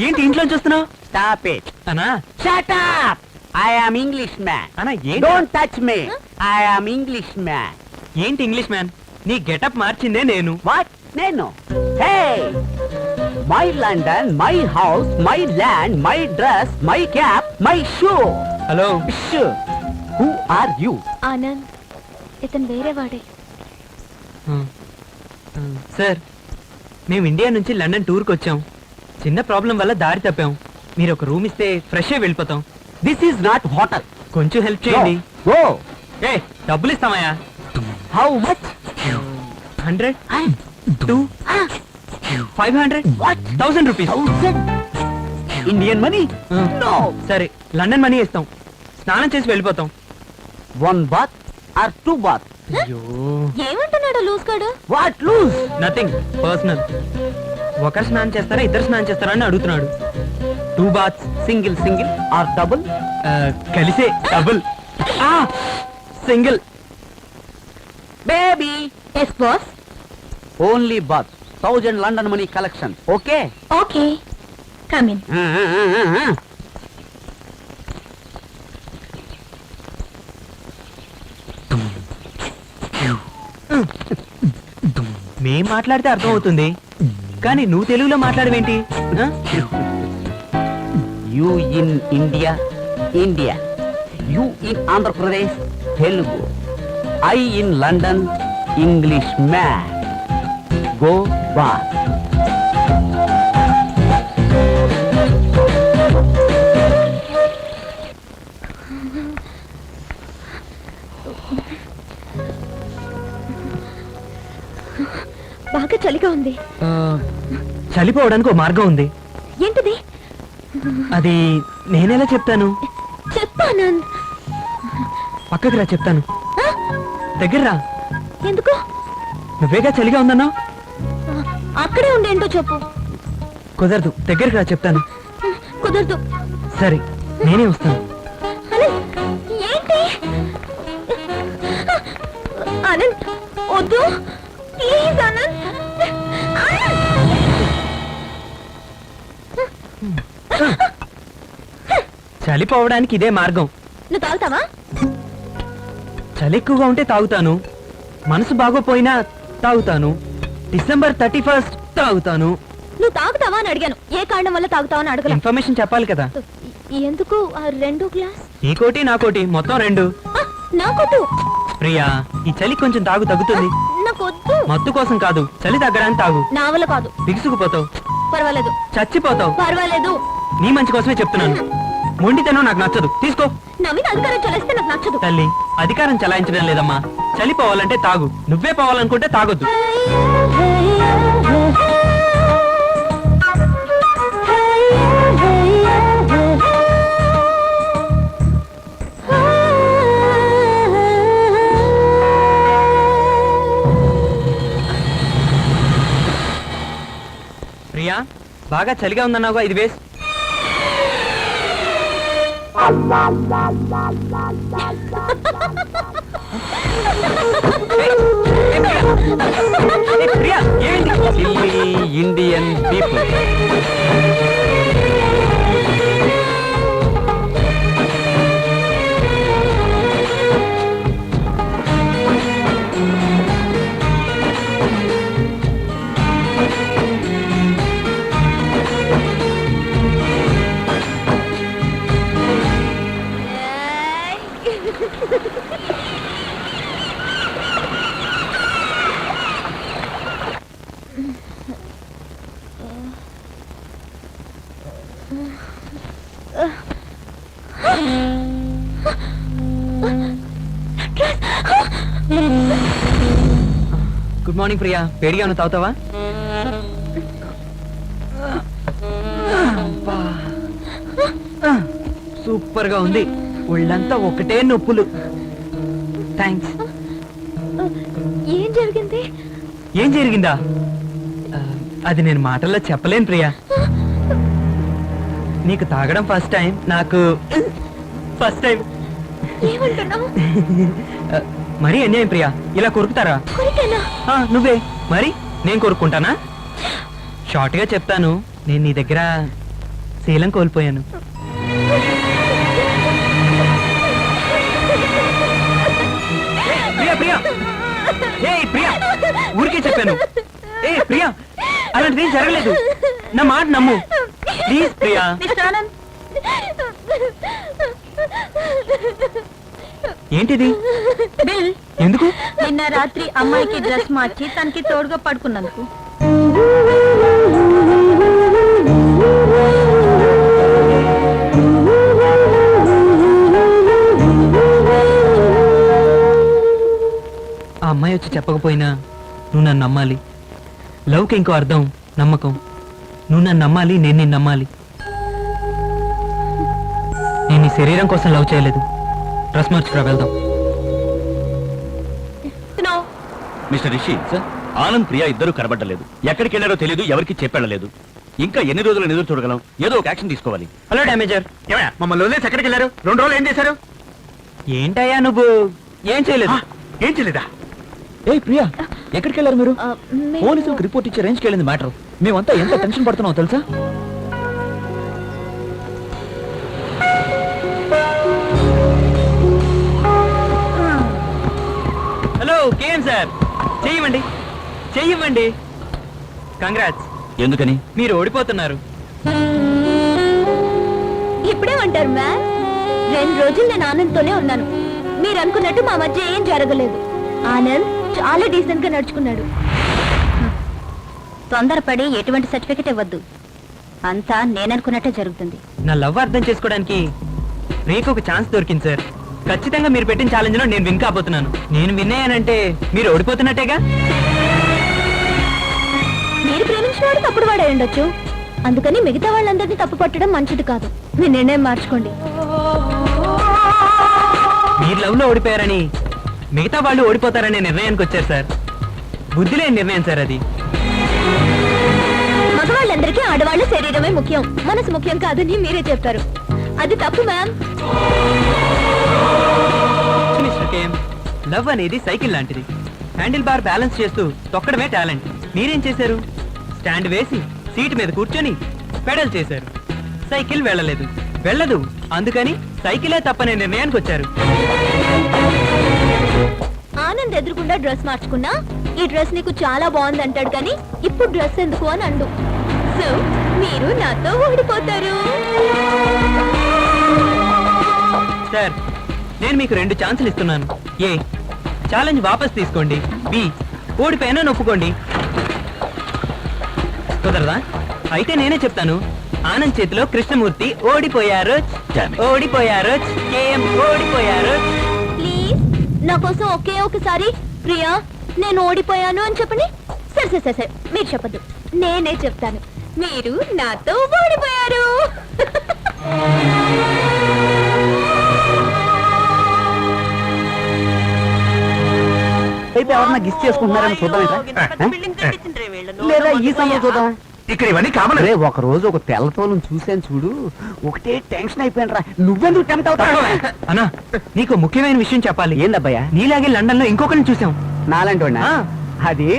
ఏంటి ఇంట్లో చూస్తున్నావు? Stop it. అనా Shut up. I am Englishman. అనా ఏంటి? Don't touch me. I am Englishman. ఏంటి ఇంగ్లీష్ మ్యాన్? నీ గెటప్ మార్చిందే నేను. What? Neno. Hey. My London, my house, my land, my dress, my cap, my shoe. Hello, Shoe. Who are you? Anand, ఇతను వేరే వాడే. Sir మేము India నుంచి London టూర్కి వచ్చాం. చిన్న ప్రాబ్లం వల్ల దారి తప్పాం. మీరు ఒక రూమ్ ఇస్తే ఫ్రెష్ అయి వెళ్ళిపోతాం. This is not hotel. కొంచెం హెల్ప్ చేయండి. Go. ఏ డబ్బులు ఇస్తామయ్యా. How much? 100, 2, 500, 1000 rupees. 1000. Indian money? No. సరే లండన్ మనీ ఇస్తాం. స్నానం చేసి వెళ్ళిపోతాం. 1 bath or 2 bath? అయ్యో, ఏమంటున్నాడు లూజ్ గాడు? What lose? Nothing personal. ఒకరు స్నానం చేస్తారా ఇద్దరు స్నానం చేస్తారా అని అడుగుతున్నాడు. 2 బాత్స్. Single or double? కలిసే double. Single. Baby. Yes boss. Only bath. 1000 London money collection. Okay? Okay, come in. మేం మాట్లాడితే అర్థం అవుతుంది, కానీ నువ్వు తెలుగులో మాట్లాడవేంటి? You in India, India. You in Andhra Pradesh, Telugu. I in London, English man. Go bath. బాగా చలిగా ఉంది. చలిపోవడానికి ఒక మార్గం ఉంది. ఏంటిది? అది నేనెలా చెప్తాను? చెప్పానంద్. పక్కకి రా చెప్తాను. దగ్గర రా. ఎందుకు? నువ్వేగా చలిగా ఉందన్నావు. అక్కడే ఉండేంటో చెప్పు. కుదరదు, దగ్గరికి రా చెప్తాను. కుదరదు. సరే నేనే వస్తాను. ఏంటి ఆనంద్? వద్దు ప్లీజ్ ఆనంద్. చలిపోవడానికి ఇదే మార్గం. నువ్వు తాగుతావా? చలి ఎక్కువగా ఉంటే తాగుతాను. మనసు బాగోపోయినా తాగుతాను. December 31st తాగుతాను. నువ్వు తాగుతావా అని అడిగాను. ఏ కారణం వల్ల తాగుతావా అని అడగల. ఇన్ఫర్మేషన్ చెప్పాలి కదా. ఎందుకు ఆ 2 గ్లాస్? నీకోటి నాకోటి మొత్తం 2. నాకొద్దు ప్రియా, ఈ చలి కొంచెం తాగు, తగ్గుతుంది. నాకొద్దు. మత్తు కోసం కాదు, చలి తగ్గడానికి తాగు. నా వల్ల కాదు. బిగుసుకుపోతావు, పర్వాలేదు. చచ్చిపోతావు. పర్వాలేదు. నీ మంచి కోసమే చెప్తున్నాను. మొండితనం నాకు నచ్చదు, తీసుకో. నా మీద అధికారం చలేస్తే నాకు నచ్చదు. తల్లి, అధికారం చలాయించడం లేదమ్మా. చలి పోవాలంటే తాగు. నువ్వే పోవాలనుకుంటే తాగొద్దు. ప్రియా, బాగా చలిగా ఉందన్నావుగా, ఇది వేసి. ప్రియా, ఏమైంది? Silly Indian people. Good morning Priya. వేడిగా ఉన్న తాగుతావా? సూపర్ గా ఉంది. ఒళ్ళంతా ఒకటే నొప్పులు. థ్యాంక్స్. ఏం జరిగింది? ఏం జరిగిందా? అది నేను మాటల్లో చెప్పలేను ప్రియా. నీకు తాగడం ఫస్ట్ టైం, నాకు ఫస్ట్ టైం. ఏమంటున్నావు? మరీ అన్యాయం ప్రియా, ఇలా కొరుకుతారా? నువ్వే మరి, నేను కొరుక్కుంటానా? షార్ట్ గా చెప్తాను, నేను నీ దగ్గర శీలం కోల్పోయాను. ప్రియా ప్రియా ఏ ప్రియా ఊరికే చెప్పాను. ఏ ప్రియా అలాంటిది ఏం జరగలేదు. నా మాట నమ్ము ప్లీజ్ ప్రియా. మిస్టర్ ఆనంద్, ఏంటిది? బిల్. ఎందుకు? నిన్న రాత్రి అమ్మాయికి డ్రెస్ మార్చి తనకి తోడుగా పడుకున్నందుకు. ఆ అమ్మాయి వచ్చి చెప్పకపోయినా నువ్వు నన్ను నమ్మాలి. లవ్కి ఇంకో అర్థం నమ్మకం. నువ్వు నన్ను నమ్మాలి, నేను నిన్ను నమ్మాలి. నేను నీ శరీరం కోసం లవ్ చేయలేదు. డ్రెస్ మార్చుకురా, వెళ్దాం. మిస్టర్ రిషి సార్, ఆనంద్ ప్రియా ఇద్దరు కనబడలేదు. ఎక్కడికి వెళ్ళారో తెలియదు, ఎవరికి చెప్పెళ్ళలేదు. ఇంకా ఎన్ని రోజులు ఎదురు చూడగలం? ఏదో ఒక యాక్షన్ తీసుకోవాలి. హలో డామేజర్, మమ్మల్ని వదిలేసి ఎక్కడికి వెళ్ళారు? 2 రోజులు ఏం చేశారు? ఏంటయ్యా నువ్వు? ఏం చేయలేదు. ఏం చేయలేదా? ఏ ప్రియా, ఎక్కడికి వెళ్ళారు మీరు? మేము- పోలీసులకు రిపోర్ట్ ఇచ్చే రేంజ్కి వెళ్ళింది మ్యాటర్. మేమంతా ఎంత టెన్షన్ పడుతున్నాం తెలుసా? హలో కేఎం సార్, చెయ్యమండి చెయ్యమండి. కంగ్రాట్స్. ఎందుకని? మీరు ఓడిపోతున్నారు. ఇప్పుడేమంటారు మ్యామ్? 2 రోజులు నేను ఆనంద్తోనే ఉన్నాను. మీరు అనుకున్నట్టు మా మధ్య ఏం జరగలేదు. ఆనంద్ చాలా డీసెంట్ గా నడుచుకున్నాడు. తొందరపడి ఎటువంటి సర్టిఫికెట్ ఇవ్వద్దు. అంతా నేననుకున్నట్టే జరుగుతుంది. నా లవ్ అర్థం చేసుకోవడానికి రేకు ఒక ఛాన్స్ దొరికింది సార్. ఖచ్చితంగా మీరు పెట్టిన ఛాలెంజ్ లో నేను విన్ కాబోతున్నాను. నేను విన్ అయ్యానంటే మీరు ఓడిపోతున్నట్టేగా. మీరు ప్రేమించిన వాడు తప్పుడు వాడే ఉండొచ్చు. అందుకని మిగతా వాళ్ళందరినీ తప్పు పట్టడం మంచిది కాదు. మీ నిర్ణయం మార్చుకోండి. మీరు లవ్ లో ఓడిపోయారని మిగతా వాళ్ళు ఓడిపోతారనే నిర్ణయానికి వచ్చారు సార్. బుద్ధి లేని నిర్ణయం సార్ అది. మగవాళ్ళందరికీ ఆడవాళ్ళ శరీరమే ముఖ్యం, మనసు ముఖ్యం కాదని మీరే చెప్పారు. అది తప్పు మ్యామ్. మిస్టర్ కేఎం, లవ్ అనేది సైకిల్ లాంటిది. హ్యాండిల్ బార్ బ్యాలెన్స్ చేస్తూ తొక్కడమే టాలెంట్. మీరేం చేశారు? స్టాండ్ వేసి సీట్ మీద కూర్చొని పెడల్ చేశారు. సైకిల్ వెళ్ళదు. అందుకని సైకిలే తప్పనే నిర్ణయానికి వచ్చారు. ఆనంద్ ఎదురుకుండా డ్రెస్ మార్చుకున్నా ఈ డ్రెస్ నీకు చాలా బాగుంది అంటాడు, కానీ ఇప్పుడు డ్రెస్ ఎందుకు అని అండు. సో మీరు నాతో ఓడిపోతారు. సార్, నేను మీకు 2 ఛాన్సులు ఇస్తున్నాను. ఏ, ఛాలెంజ్ వాపస్ తీసుకోండి. బి, ఓడిపోయినా ఒప్పుకోండి. కుదరదా? అయితే నేనే చెప్తాను. ఆనంద్ చేతిలో కృష్ణమూర్తి ఓడిపోయారు. కేఎం ఓడిపోయారు. ప్లీజ్ నా కోసం ఒకే ఒకసారి ప్రియా నేను ఓడిపోయాను అని చెప్పండి. సరే మీరు చెప్పద్దు, నేనే చెప్తాను. మీరు నాతో ఓడిపోయారు. అయితే ఎవరన్నా గిస్ చేసుకుంటున్నారని చూద్దాం. లేదా ఈ సమయం చూద్దాం. ఇక్కడ ఇవన్నీ కామన్. అరే ఒక రోజు ఒక తెల్లతోలం చూశాను చూడు, ఒకటే టెన్షన్ అయిపోయాను రా. నువ్వెందుకు టెంప్ట్ అవుతావు? అన్నా, నీకు ముఖ్యమైన విషయం చెప్పాలి. ఏందబ్బయ్యా? నీలాగే లండన్ లో ఇంకొకరిని చూసాం. నాలంటి వాడినా? ఆ. అది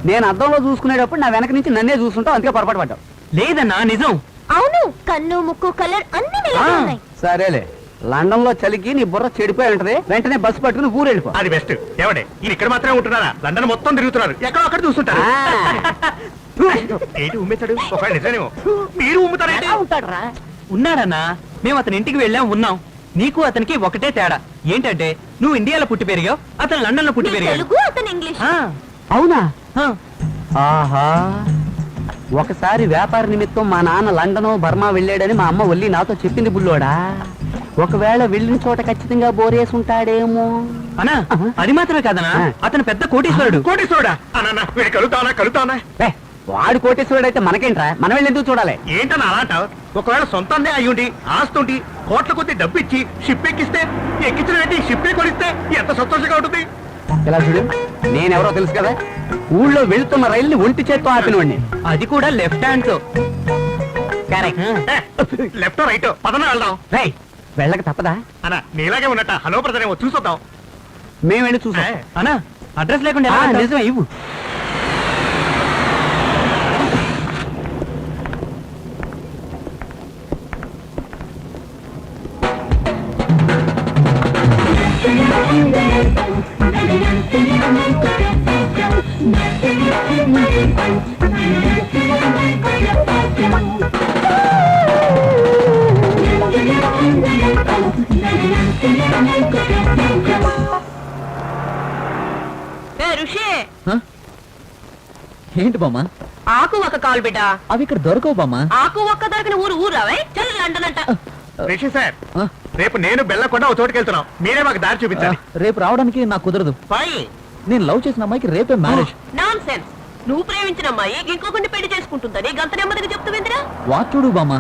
నేను అద్దంలో చూసుకునేటప్పుడు నా వెనక నుంచి నన్నే చూస్తుంటావు, అందుకే పొరపాటు పడ్డావు. లేదన్నా, నిజం. అవును, కన్ను ముక్కు కలర్ అన్ని మీలాగే ఉన్నాయి. సరేలే, లండన్ లో చలికి నీ బుర్ర చెడిపోయి ఉంటది. వెంటనే బస్సు పట్టుకుని ఊరు వెళ్ళిపో. అది బెస్ట్. ఏమండి, ఇది ఇక్కడ మాత్రమే ఉంటున్నారా? లండన్ మొత్తం తిరుగుతున్నారు, ఎక్కడో అక్కడ చూస్తుంటారు. ఏంటి ఉమ్మేశాడు? ఒక నిజమేమో. మీరు ఉమ్ముతారేంటి? ఉంటాడురా. ఉన్నాడన్నా, మేము అతని ఇంటికి ఉన్నాం. నీకు అతనికి ఒకటే తేడా ఏంటంటే, నువ్వు ఇండియాలో పుట్టి పెరిగావు, అతను లండన్ లో పుట్టి మీరు పెరిగాడు. తెలుగు, అతను ఇంగ్లీష్. అవునా? ఆ, ఆహా, ఒకసారి వ్యాపార నిమిత్తం మా నాన్న లండన్ బర్మా వెళ్ళాడని మా అమ్మ ఒల్లి నాతో చెప్పింది బుల్లోడా. ఒకవేళ వెళ్ళిన చోట ఖచ్చితంగా బోరేసి ఉంటాడేమో. అన్నా, అది మాత్రమే కాదనా, ఆ. అతను పెద్ద కోటీశ్వరుడు. కోటేశ్వరుడా? అన్న వీడు కలుగుతానా? వాడు కోటేశ్వరుడు అయితే మనకేంట్రా, మనం వెళ్ళి ఎందుకు చూడాలి? ఏంటన్నా అలా అంటావు? ఒకవేళ సొంతందే అయ్యుండి ఆస్తుండి కోట్ల కొద్ది డబ్బు ఇచ్చి షిప్ ఎక్కిస్తే, ఎక్కించిన ఏంటి షిప్ కొనిస్తే ఎంత సంతోషంగా ఉంటుంది. ఇలా చూడు, నేనెవరో తెలుసు కదా. ఊళ్ళో వెళ్తున్న రైల్ని ఒంటి చేత్తో ఆపినవాడిని. అది కూడా లెఫ్ట్ హ్యాండ్ తో. లెఫ్ట్ రైట్ పదన వెళ్దాం. రేయ్, వెళ్ళక తప్పదా? అన్న నీలాగే ఉన్నట్ట హలో బ్రదర్ ఏమో చూసొద్దాం. మేము వెళ్ళి చూసాం. అన్నా, అడ్రస్ లేకుండా ఎలా వెళ్తావ్? నిజమే, ఇవ్వు. ఋషి ఏంటి బామ్మ ఆకు ఒక కాలు బిడ్డ అవి ఇక్కడ దొరకవు బామ్మ ఆకు ఒక్క దొరకని ఊరు రావే చలి లండన్ అంట రిషి సార్ రేపు నేను బెల్లకుండా ఒక చోటుకి వెళ్తున్నాం మీరే మాకు దారి చూపించాలి రేపు రావడానికి నాకు కుదరదు ఫైన్ నేను లవ్ చేసిన అమ్మాయికి రేపే మ్యారేజ్ నాన్ సెన్స్ నువ్వు ప్రేమించిన అమ్మాయి ఇంకొకరిని పెళ్లి చేసుకుంటుందని గంత నెమ్మదిగా చెప్తావేంద్రా వాచుడు బామ్మ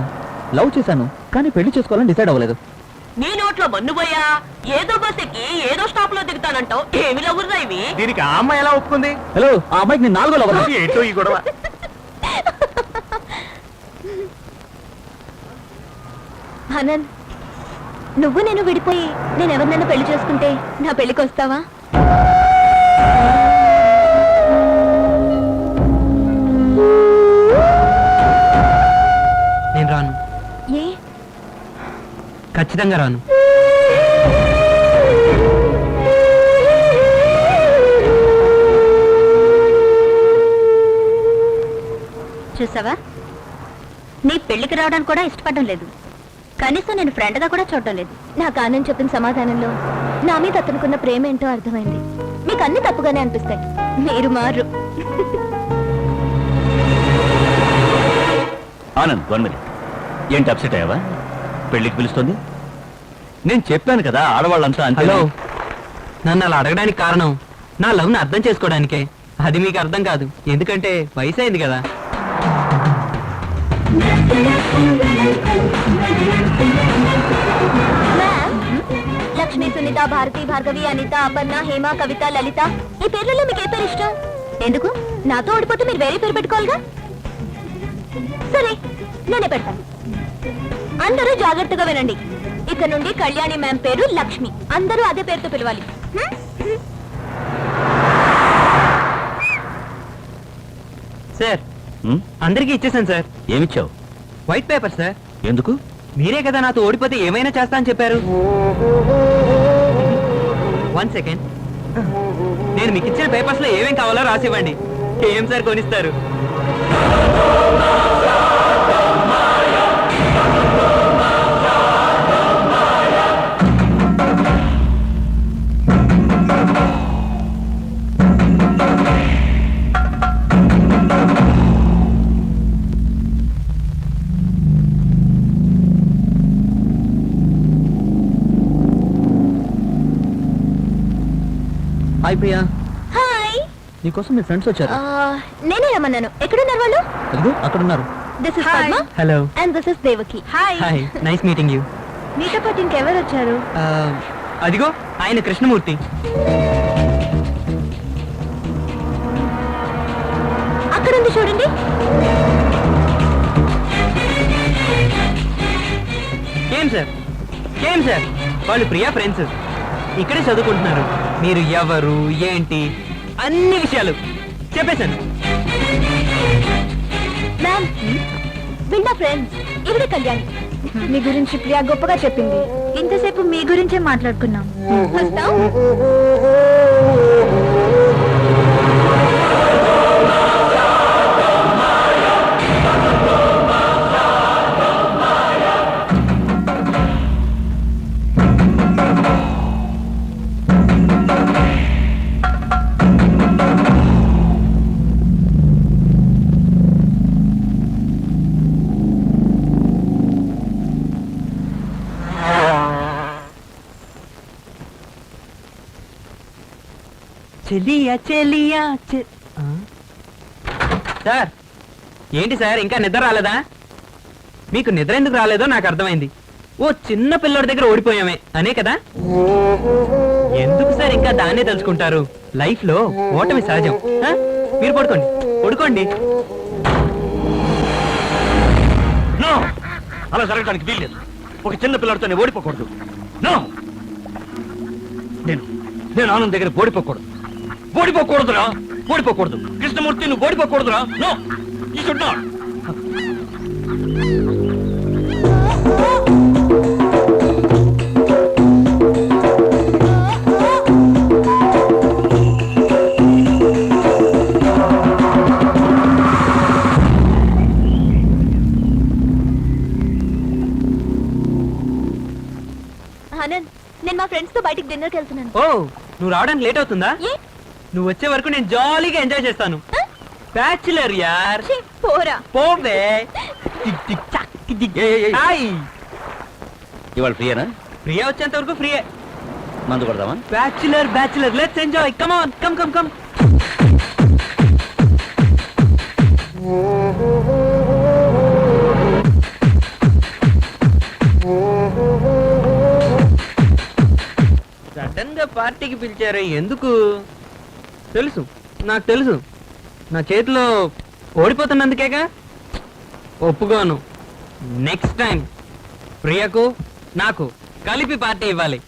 లవ్ చేశాను కానీ పెళ్లి చేసుకోవాలని డిసైడ్ అవ్వలేదు నీ నోట్లో మన్ను పోయా ఏదో బస్ ఎక్కి ఏదో స్టాప్ లో దిగుతానంటావు ఏమి లవ్వురా ఇవి దీనికి ఆ అమ్మాయి ఎలా ఒప్పుకుంది హలో ఆ అమ్మాయికి నేను 4వ లవ్ ఏంటో ఈ గొడవ ఆనంద్ నువ్వు నేను విడిపోయి నేను ఎవరినైనా పెళ్లి చేసుకుంటే నా పెళ్లికి వస్తావా నేను రాను, ఏ ఖచ్చితంగా రాను. చూసావా నీ పెళ్లికి రావడానికి కూడా ఇష్టపడడం లేదు, కనీసం నేను ఫ్రెండ్ గా కూడా చూడడం లేదు. నాకు ఆనంద్ చెప్పిన సమాధానంలో నా మీద అతనుకున్న ప్రేమ ఏంటో అర్థమైంది. మీకు అన్ని తప్పుగానే అనిపిస్తాయి, మీరు మారు. ఆనంద్ 1 minute. ఏంటి అప్సెట్ అయ్యావా? పెళ్లికి పిలుస్తుంది. నేను చెప్పాను కదా ఆడవాళ్ళంతా అంతే. హలో, నన్ను అలా అడగడానికి కారణం నా లవ్ని అర్థం చేసుకోవడానికే. అది మీకు అర్థం కాదు, ఎందుకంటే వయసు అయింది కదా. లక్ష్మి, సునీత, భారతి, భార్గవి, అనిత, అపర్ణ, హేమ, కవిత, లలిత, ఈ పేర్లలో మీకు ఏ పేరు ఇష్టం? ఎందుకు నాతో ఓడిపోతే మీరు వేరే పేరు పెట్టుకోవాలిగా. సరే నేనే పెడతాను. అందరూ జాగ్రత్తగా వినండి. ఇక నుండి కళ్యాణి మ్యామ్ పేరు లక్ష్మి, అందరూ అదే పేరుతో పిలవాలి. సార్, హ్మ్? అందరికీ ఇచ్చేసాను సార్. ఏమిచ్చావు? White paper sir. ఎందుకు? మీరే కదా నాతో ఓడిపోతే ఏమైనా చేస్తా అని చెప్పారు. 1 సెకండ్. నేను మీకు ఇచ్చిన పేపర్స్ లో ఏమేం కావాలో రాసివ్వండి. ఏం సార్ కొనిస్తారు? Hi Priya, hi. నీకోసం మీ ఫ్రెండ్స్ వచ్చారు. నేనే రమ్మన్నాను. ఎక్కడున్నారు వాళ్ళు? అదిగో అక్కడ ఉన్నారు. This is Padma hello. And this is Devaki. Hi. Hi, nice meeting you. మీతో పాటు ఇంకెవరు వచ్చారు? అదిగో ఆయన కృష్ణమూర్తి. అక్కడ ఉంది చూడండి. ఏం సార్ వాళ్ళు ప్రియా ఫ్రెండ్స్, ఇక్కడే చదువుకుంటున్నారు. మీరు ఎవరు ఏంటి అన్ని విషయాలు చెప్పేశాను. మ్యామ్, వీళ్ళ ఫ్రెండ్స్. ఇవిడే కళ్యాణి. మీ గురించి ప్రియా గొప్పగా చెప్పింది. ఇంతసేపు మీ గురించే మాట్లాడుకున్నాం. వస్తాం. చెలియా సార్, ఏంటి సార్ ఇంకా నిద్ర రాలేదా? మీకు నిద్ర ఎందుకు రాలేదో నాకు అర్థమైంది. ఓ చిన్న పిల్లోడి దగ్గర ఓడిపోయామే అనే కదా. ఎందుకు సార్ ఇంకా దాన్నే తలుచుకుంటారు? లైఫ్ లో ఓటమి సహజం. మీరు పడుకోండి. నో, అలా జరగడానికి వీల్లేదు. ఒక చిన్న పిల్లడితో నేను ఓడిపోకూడదు. నో, నేను ఆనంద్ దగ్గర ఓడిపోకూడదు. కృష్ణమూర్తి, నువ్వు ఓడిపోకూడదురా. No, you should not. Anand, నేను మా ఫ్రెండ్స్ తో బయటికి డిన్నర్కి వెళ్తున్నాను. ఓ నువ్వు రావడానికి లేట్ అవుతుందా? ఏ నువ్వు వచ్చే వరకు నేను జాలీగా ఎంజాయ్ చేస్తాను. బ్యాచులర్ యార్. ఛీ, పోరా. పోవే. టిక్ టిక్ చక్ టిక్. హాయ్. ఇవాళ ఫ్రీయేనా? ప్రియా వచ్చేంత వరకు ఫ్రీయే. మందు కొడదామా? Bachelor let's enjoy. Come on come. Sudden గా పార్టీకి పిలిచారే ఎందుకు? నాకు తెలుసు నా చేతిలో ఓడిపోతున్నందుకేగా. ఒప్పుకోను. నెక్స్ట్ టైం ప్రియకు నాకు కలిపి పార్టీ ఇవ్వాలి.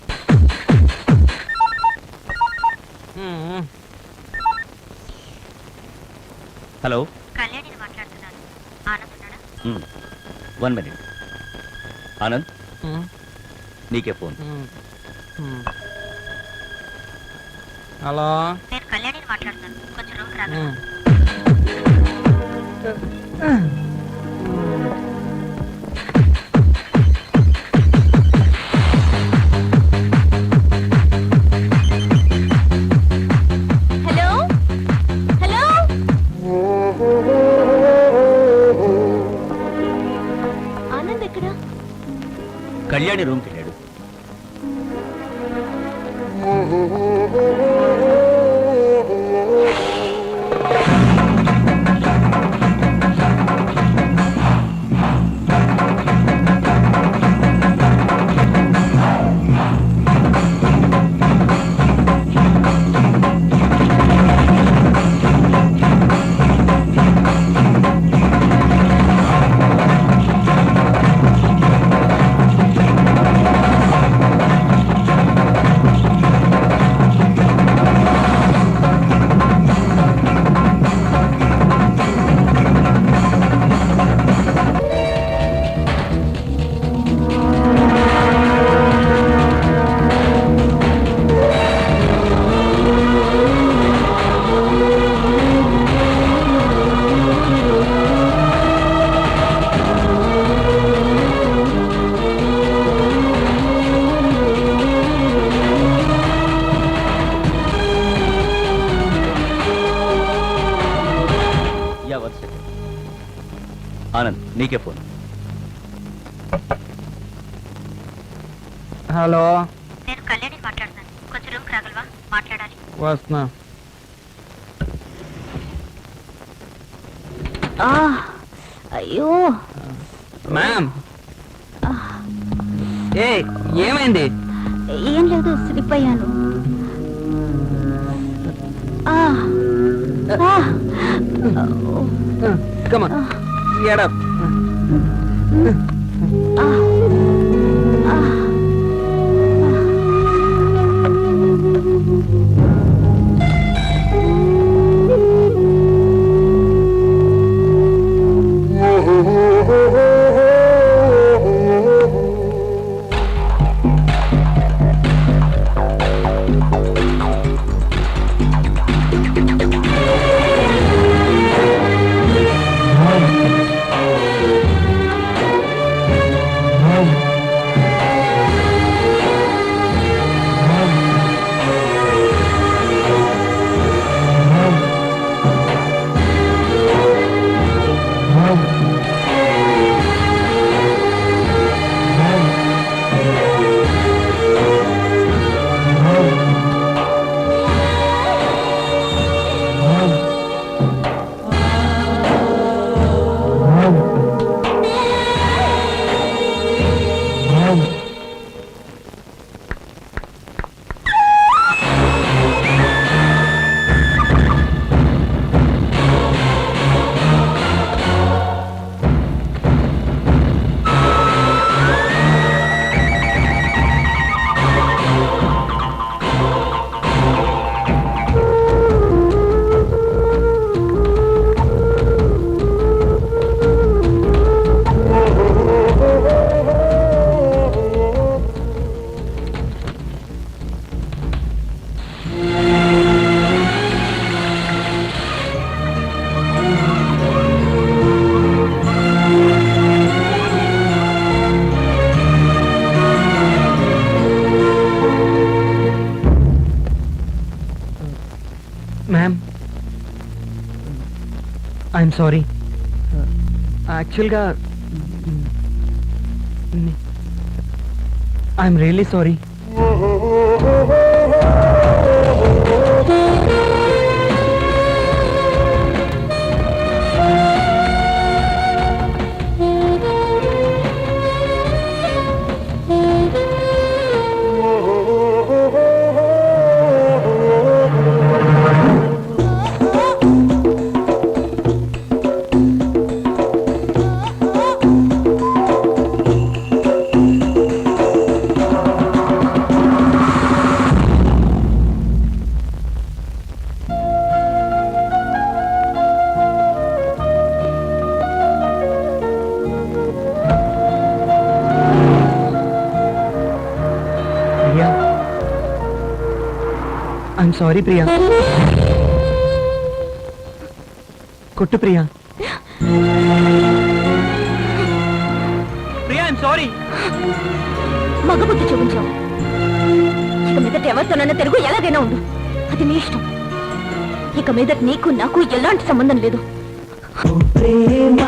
హలో, కళ్యాణిని మాట్లాడుతున్నాను. ఆనంద్ ఉన్నాడా? 1 minute. ఆనంద్, నీకే ఫోన్. హలో. నేను కళ్యాణిని మాట్లాడుతున్నాను. కొంచెం రూమ్ రాగలవా? Hello hello. ఆనంద్ ఎక్కడ? కళ్యాణి రూమ్కి వెళ్ళాడు. ఆనంద్, నీకే ఫోన్. హలో. నేను కళ్యాణి మాట్లాడుతున్నాను. కొంచెం రూమ్ రాగలవా? మాట్లాడాలి. వస్తున్నా. అయ్యో మ్యామ్. ఏ ఏమైంది? ఏం లేదు, స్లిప్ అయ్యాను. Come on. Get up. I'm sorry. యాక్చువల్గా I'm really sorry. Priya, I'm sorry Priya. కొట్టు ప్రియా. Priya, I'm sorry. మగబుద్ధి చూపించావు. ఇక మీదట ఎవరితోనైనా తెలుగు ఎలాగైనా ఉండు, అది నీ ఇష్టం. ఇక మీదట నీకు నాకు ఎలాంటి సంబంధం లేదు. ప్రేమ